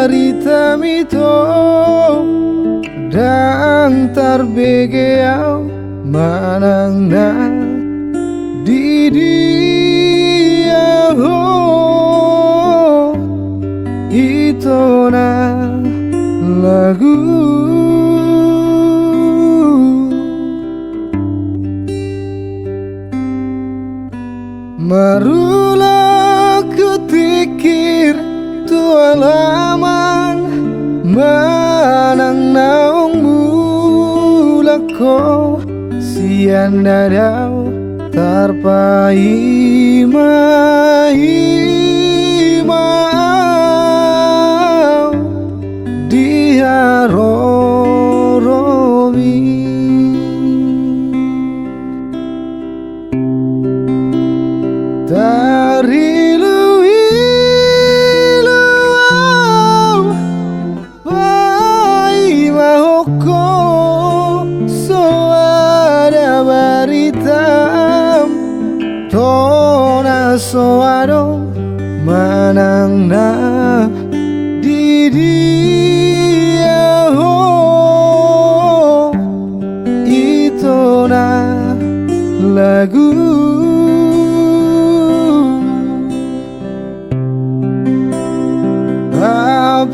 barita mito dang tarbegeau manang na di dia ho ito na lagu marulah kutikir tu alaman manang naong mulako sian dadau tarpaimau dia roromi dari luiluau pai mahoko so ada baritam tona so ado manang na di dia ho itu na lagu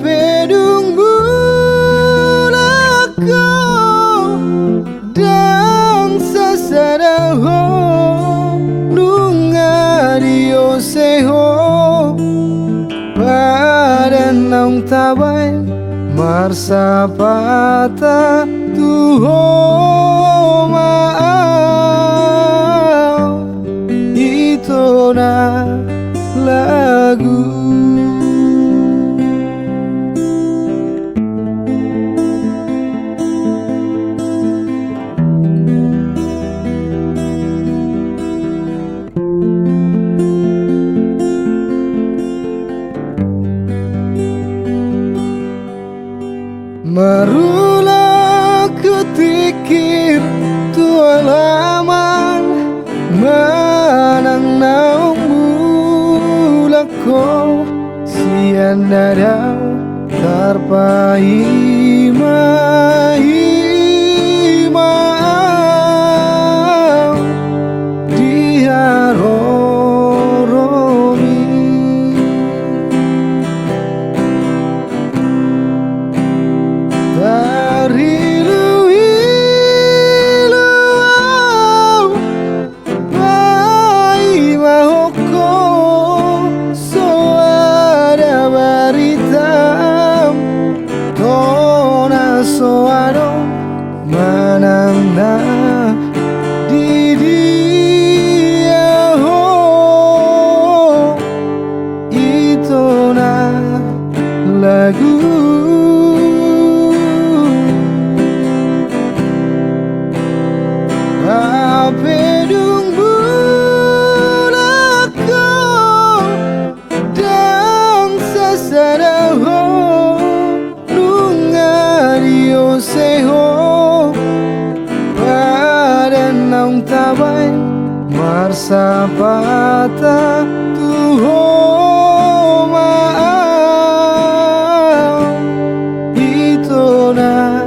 pedunggu lako dang sasadaho nunga dio seho badan naung tabay marsapata tuho maau itu na lagu marulah kutikir tu alaman manang naung mulako sian dadau tarpaimau dia roromi dari luiluau pai mahoko so ada baritam tona so ado manang na di dia ho itu na lagu pedunggu lako dang sasadaho nunga dio seho badan naung tabay marsapata tuho maau itu na